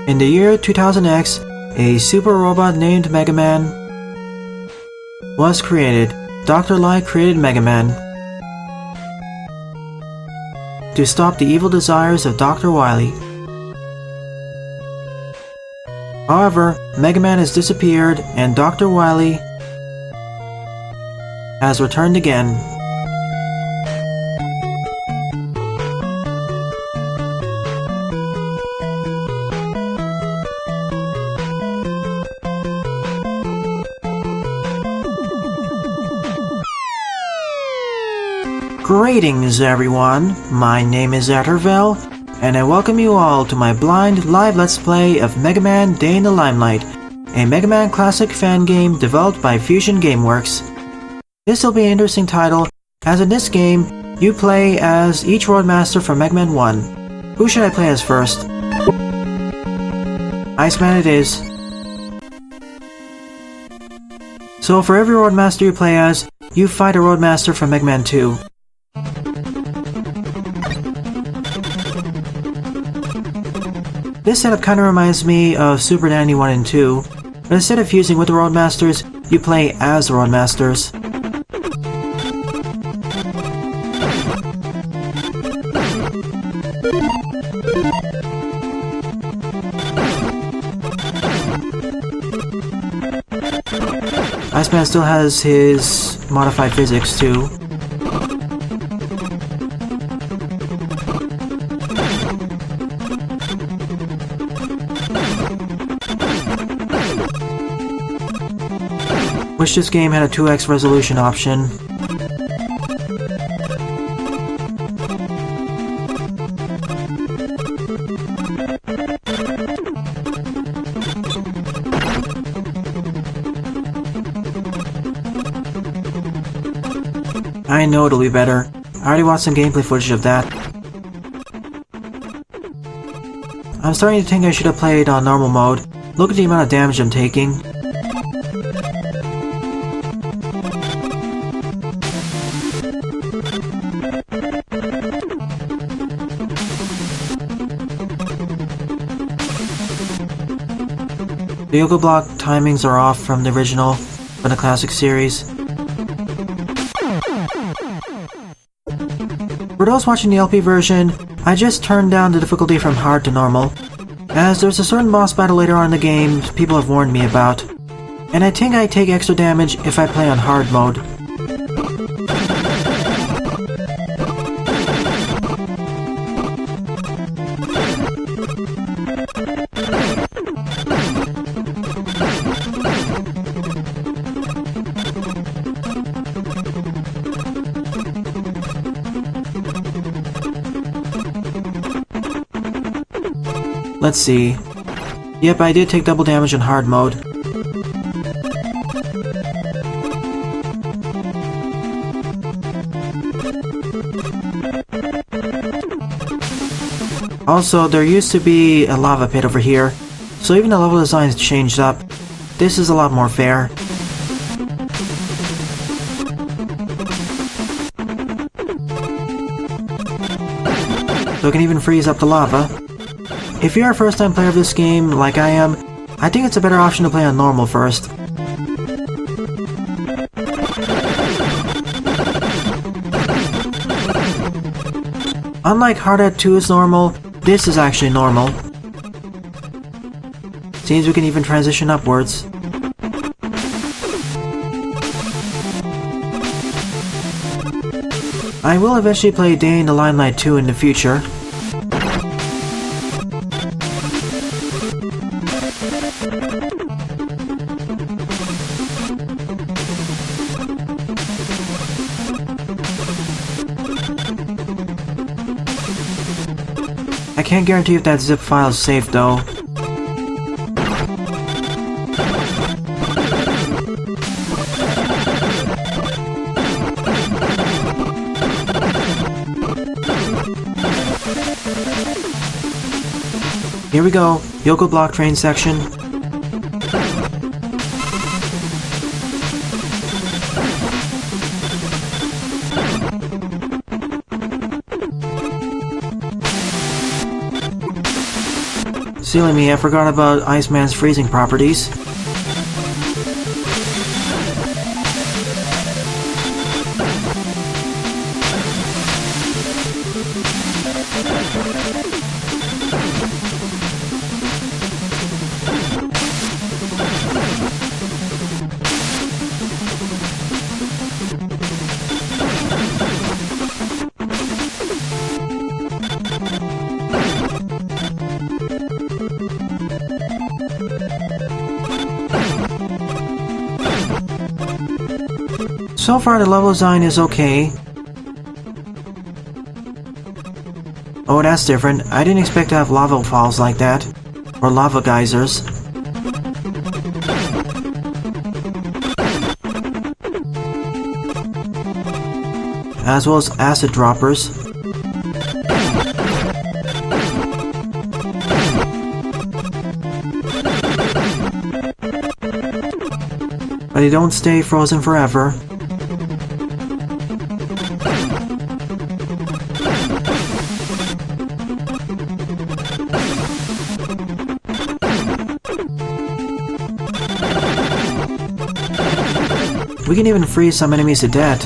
In the year 2000X, a super robot named Mega Man was created. Dr. Light created Mega Man to stop the evil desires of Dr. Wily. However, Mega Man has disappeared and Dr. Wily has returned again. Greetings everyone, my name is Atterville, and I welcome you all to my blind live let's play of Mega Man Day in the Limelight, a Mega Man classic fan game developed by Fusion Gameworks. This will be an interesting title, as in this game, you play as each Roadmaster from Mega Man 1. Who should I play as first? Iceman it is. So for every Roadmaster you play as, you fight a Roadmaster from Mega Man 2. This setup kinda reminds me of Super Dandy 1 and 2, but instead of fusing with the Roadmasters, you play as the Roadmasters. Iceman still has his modified physics too. Wish this game had a 2x resolution option. I know it'll be better. I already watched some gameplay footage of that. I'm starting to think I should have played on normal mode. Look at the amount of damage I'm taking. The Yoga Block timings are off from the original, from the classic series. For those watching the LP version, I just turned down the difficulty from hard to normal, as there's a certain boss battle later on in the game people have warned me about, and I think I take extra damage if I play on hard mode. Let's see. Yep, I did take double damage in hard mode. Also, there used to be a lava pit over here, so even the level design's changed up. This is a lot more fair. So it can even freeze up the lava. If you're a first-time player of this game, like I am, I think it's a better option to play on normal first. Unlike Hard at 2 is normal, this is actually normal. Seems we can even transition upwards. I will eventually play Day in the Limelight 2 in the future. I can't guarantee if that zip file is safe though. Here we go, Yoko Block train section. Silly me, I forgot about Iceman's freezing properties. So far, the level design is okay. Oh, that's different. I didn't expect to have lava falls like that. Or lava geysers. As well as acid droppers. But they don't stay frozen forever. We can even freeze some enemies to death.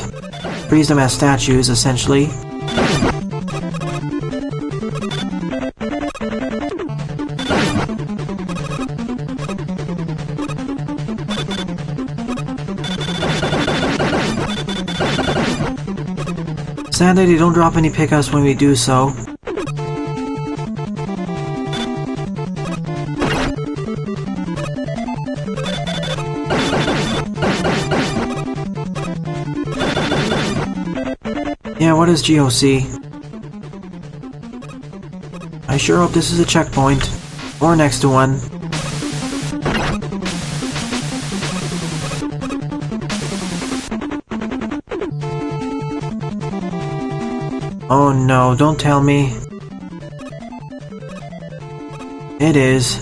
Freeze them as statues, essentially. Sadly, they don't drop any pickups when we do so. Yeah, what is GOC? I sure hope this is a checkpoint. Or next to one. Oh no, don't tell me. It is.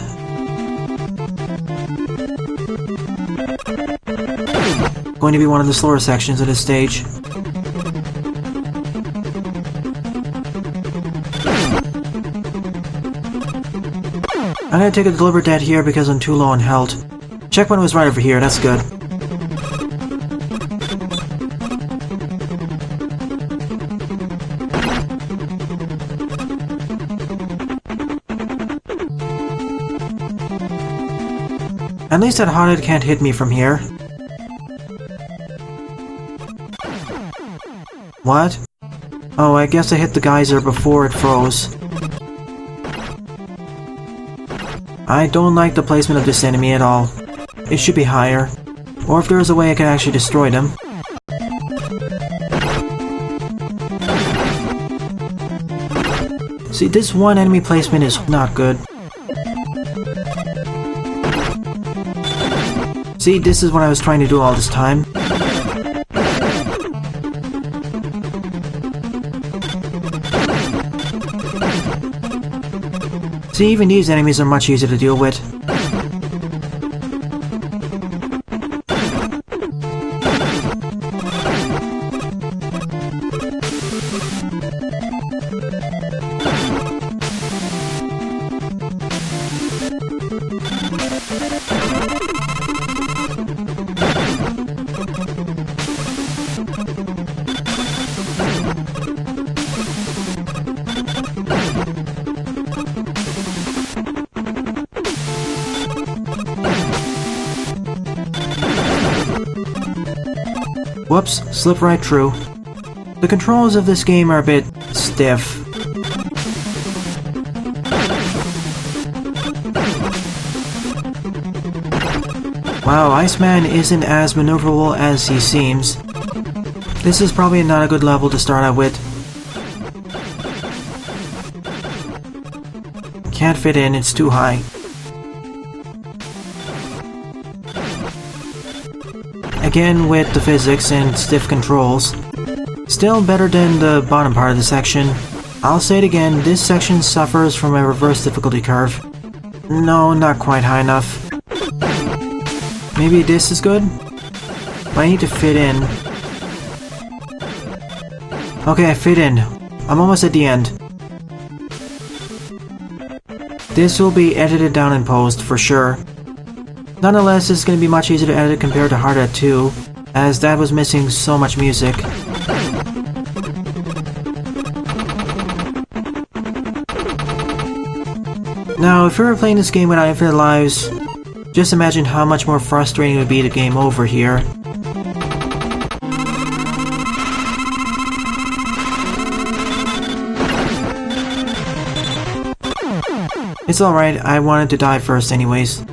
Going to be one of the slower sections of this stage. I'm gonna take a deliberate death here because I'm too low on health. Checkpoint was right over here, that's good. At least that hothead can't hit me from here. What? Oh, I guess I hit the geyser before it froze. I don't like the placement of this enemy at all. It should be higher. Or if there is a way I can actually destroy them. See, this one enemy placement is not good. See, this is what I was trying to do all this time. See, even these enemies are much easier to deal with. Whoops, slip right through. The controls of this game are a bit stiff. Wow, Iceman isn't as maneuverable as he seems. This is probably not a good level to start out with. Can't fit in, it's too high. Again with the physics and stiff controls. Still better than the bottom part of the section. I'll say it again, this section suffers from a reverse difficulty curve. No, not quite high enough. Maybe this is good? But I need to fit in. Okay, I fit in. I'm almost at the end. This will be edited down in post for sure. Nonetheless, it's going to be much easier to edit compared to Hard Hat 2, as that was missing so much music. Now, if you were playing this game without infinite lives, just imagine how much more frustrating it would be to game over here. It's alright, I wanted to die first anyways.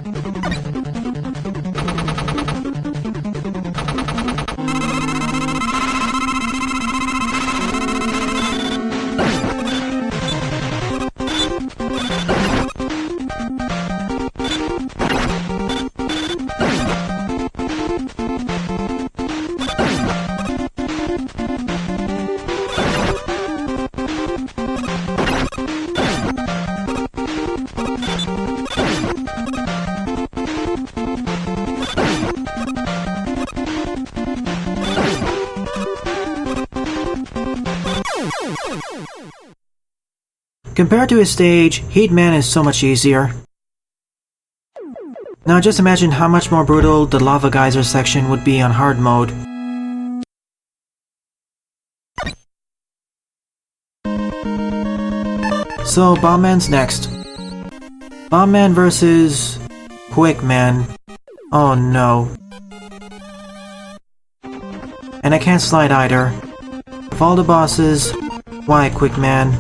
Compared to his stage, Heat Man is so much easier. Now just imagine how much more brutal the Lava Geyser section would be on hard mode. So Bomb Man's next. Bomb Man versus Quick Man. Oh no. And I can't slide either. Of all the bosses, why Quick Man?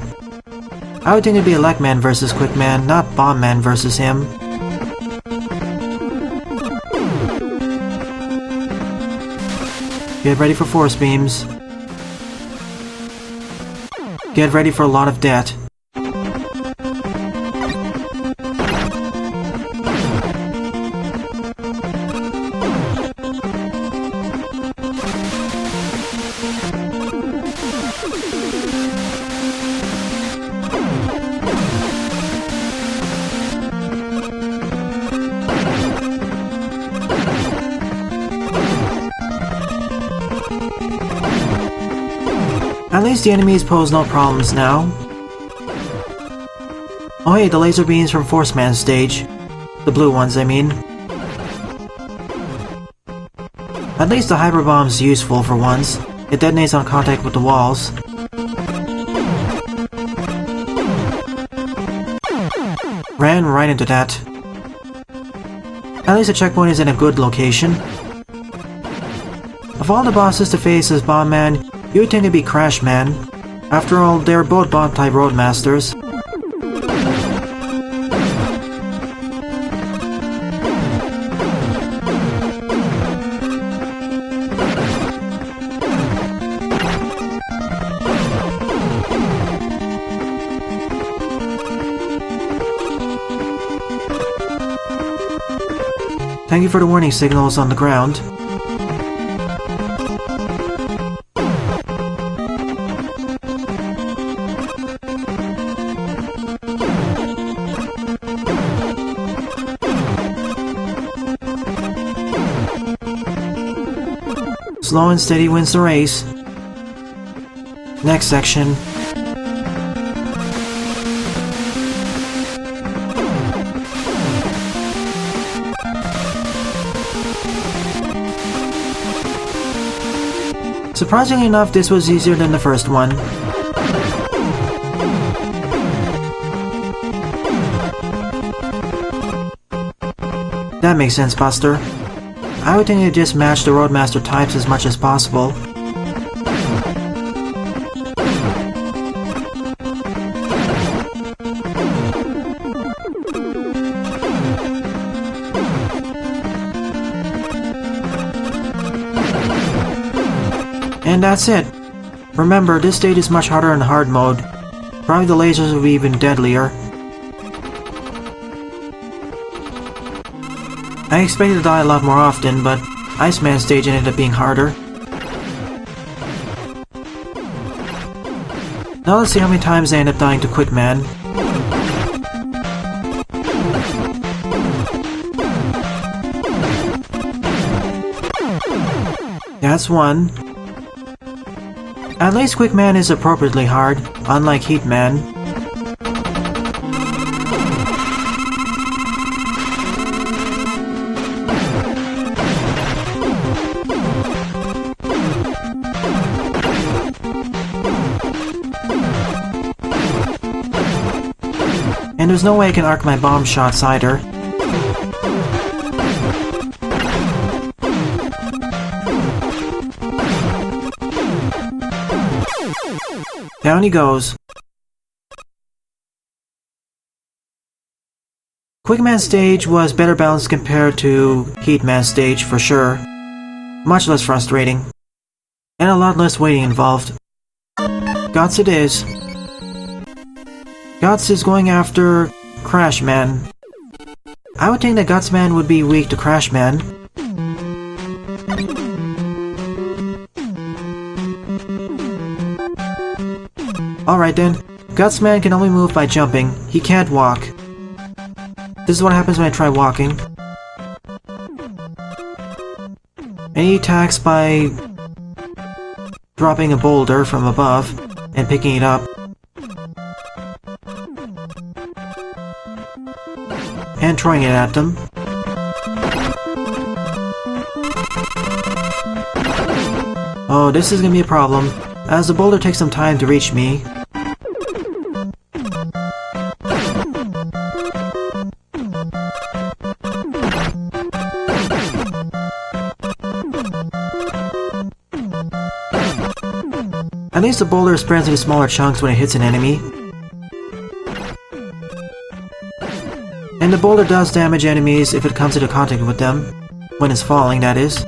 I would think it'd be Elec Man versus Quick Man, not Bomb Man versus him. Get ready for force beams. Get ready for a lot of debt. At least the enemies pose no problems now. Oh hey, the laser beams from Force Man's stage. The blue ones, I mean. At least the Hyper Bomb's useful for once. It detonates on contact with the walls. Ran right into that. At least the checkpoint is in a good location. Of all the bosses to face as Bomb Man, you would think it'd be Crash Man. After all, they're both bomb-type Roadmasters. Thank you for the warning signals on the ground. Slow and steady wins the race. Next section. Surprisingly enough, this was easier than the first one. That makes sense, Buster. I would think they'd just match the Roadmaster types as much as possible. And that's it. Remember, this stage is much harder in hard mode. Probably the lasers will be even deadlier. I expected to die a lot more often, but Iceman's stage ended up being harder. Now let's see how many times I end up dying to Quick Man. That's one. At least Quick Man is appropriately hard, unlike Heat Man. And there's no way I can arc my bomb shots either. Down he goes. Quick Man stage was better balanced compared to Heat Man stage for sure. Much less frustrating. And a lot less waiting involved. Guts it is. Guts is going after Crash Man. I would think that Guts Man would be weak to Crash Man. Alright then, Guts Man can only move by jumping. He can't walk. This is what happens when I try walking. And he attacks by dropping a boulder from above and picking it up. And throwing it at them. Oh, this is gonna be a problem, as the boulder takes some time to reach me. At least the boulder spreads into smaller chunks when it hits an enemy. And the boulder does damage enemies if it comes into contact with them. When it's falling, that is.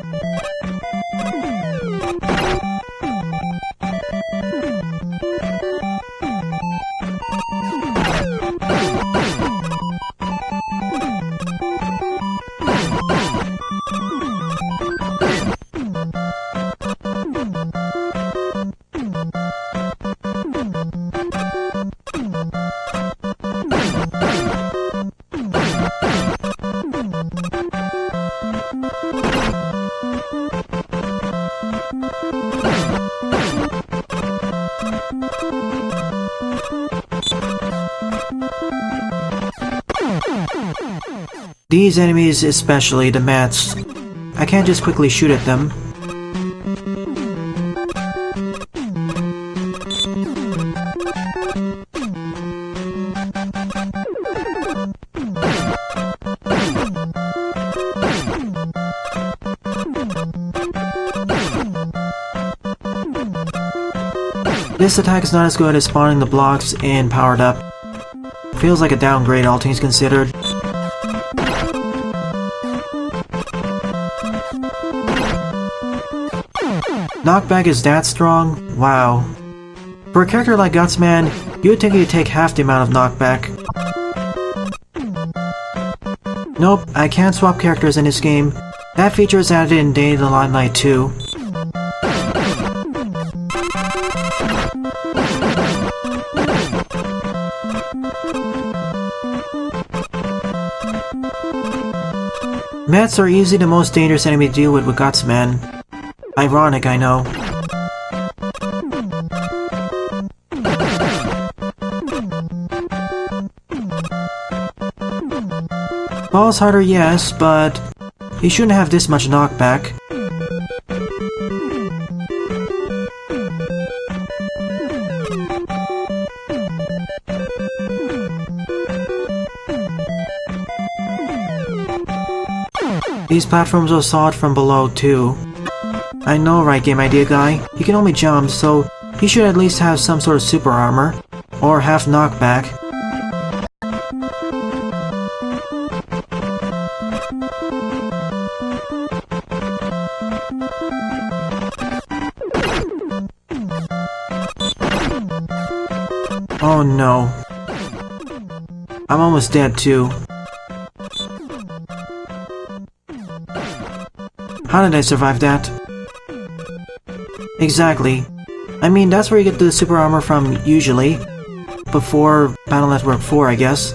These enemies, especially the mats, I can't just quickly shoot at them. This attack is not as good as spawning the blocks in Powered Up. Feels like a downgrade, all things considered. Knockback is that strong? Wow. For a character like Guts Man, you would think he'd take half the amount of knockback. Nope, I can't swap characters in this game. That feature is added in Day in the Limelight 2. Mats are easily the most dangerous enemy to deal with Guts Man. Ironic, I know. Falls harder, yes, but he shouldn't have this much knockback. These platforms are sawed from below, too. I know, right, Game Idea Guy? He can only jump, so he should at least have some sort of super armor, or half knockback. Oh no. I'm almost dead, too. How did I survive that? Exactly. I mean, that's where you get the super armor from, usually. Before Battle Network 4, I guess.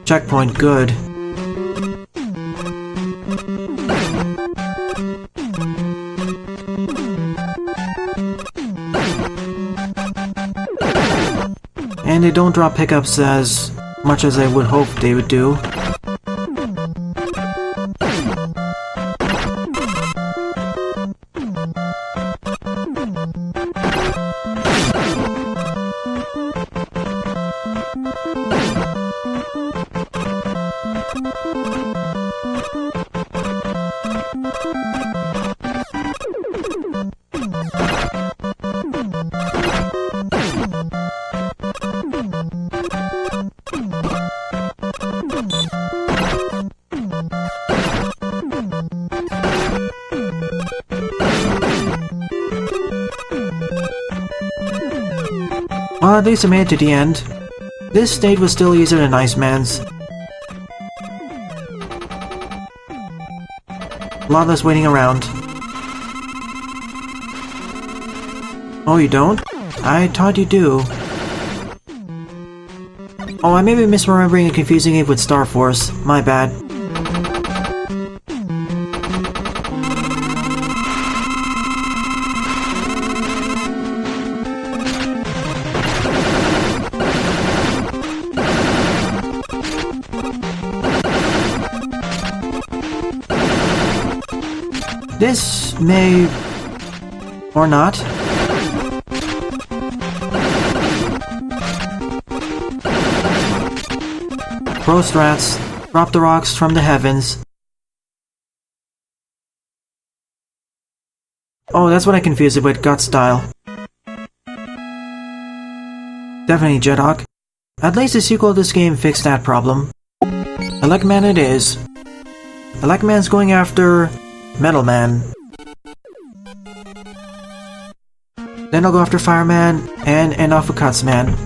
Checkpoint, good. And they don't drop pickups as much as I would hope they would do. Well, at least I made it to the end. This stage was still easier than Iceman's. A lot less waiting around. Oh, you don't? I thought you do. Oh, I may be misremembering and confusing it with Star Force. My bad. This may... or not. Roast rats, drop the rocks from the heavens. Oh, that's what I confused it with, gut style. Definitely Jedok. At least the sequel to this game fixed that problem. Elec Man it is. Elec Man's going after... Metal Man. Then I'll go after Fireman and end off with Cuts Man.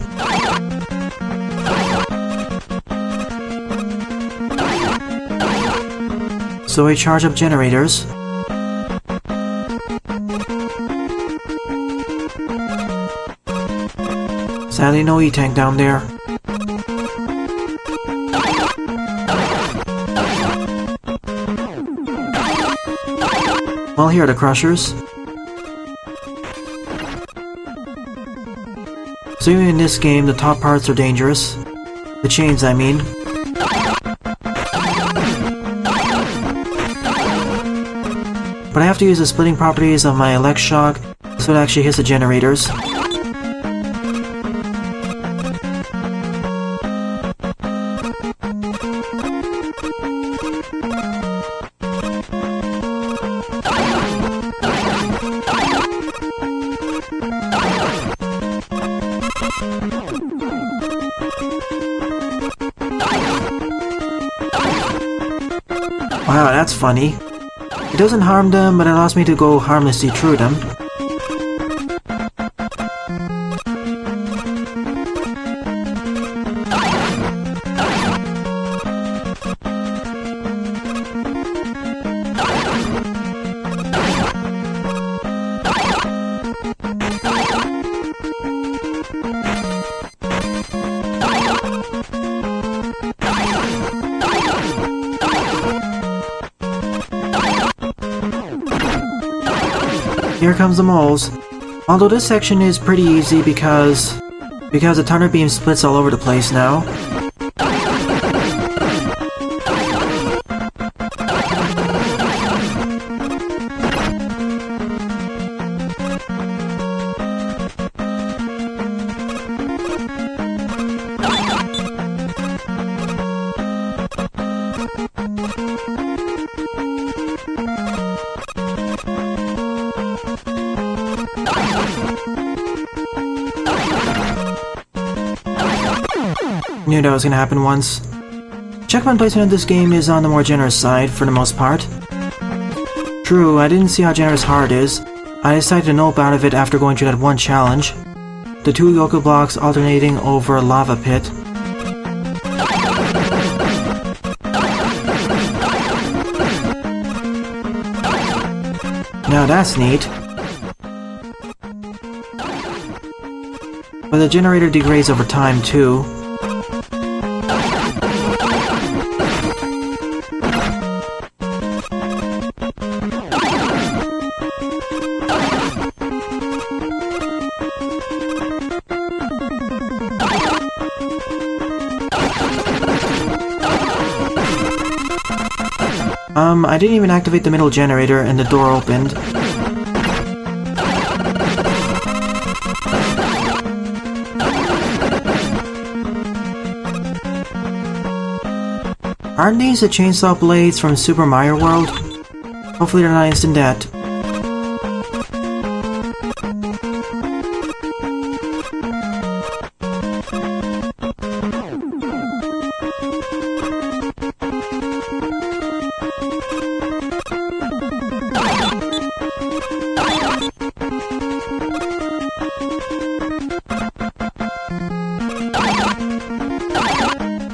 So I charge up generators. Sadly no E-Tank down there. Well, here are the crushers. So even in this game, the top parts are dangerous. The chains, I mean. But I have to use the splitting properties of my Elec Shock so it actually hits the generators. Wow, that's funny. It doesn't harm them, but it allows me to go harmlessly through them. Here comes the moles. Although this section is pretty easy because the Thunder Beam splits all over the place now. Knew that was gonna happen once. Checkpoint placement of this game is on the more generous side, for the most part. True, I didn't see how generous hard is. I decided to nope out of it after going through that one challenge. The two Yoku blocks alternating over a lava pit. Now that's neat. But the generator degrades over time too. I didn't even activate the middle generator and the door opened. Aren't these the chainsaw blades from Super Mario World? Hopefully they're not instant death.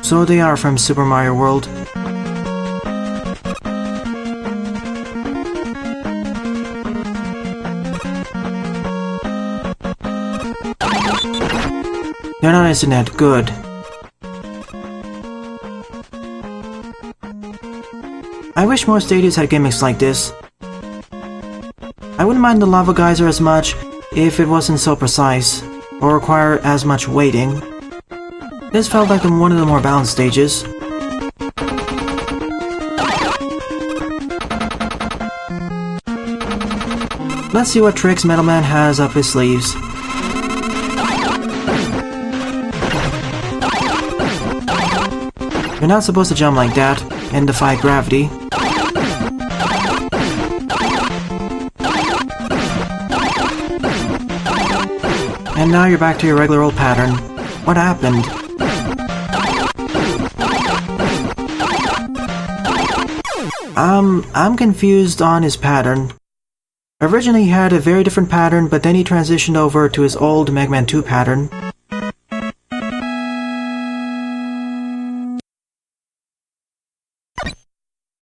So they are from Super Mario World. They're not internet, good. I wish more stadiums had gimmicks like this. I wouldn't mind the lava geyser as much if it wasn't so precise, or require as much waiting. This felt like one of the more balanced stages. Let's see what tricks Metal Man has up his sleeves. You're not supposed to jump like that and defy gravity. And now you're back to your regular old pattern. What happened? I'm confused on his pattern. Originally he had a very different pattern, but then he transitioned over to his old Mega Man 2 pattern.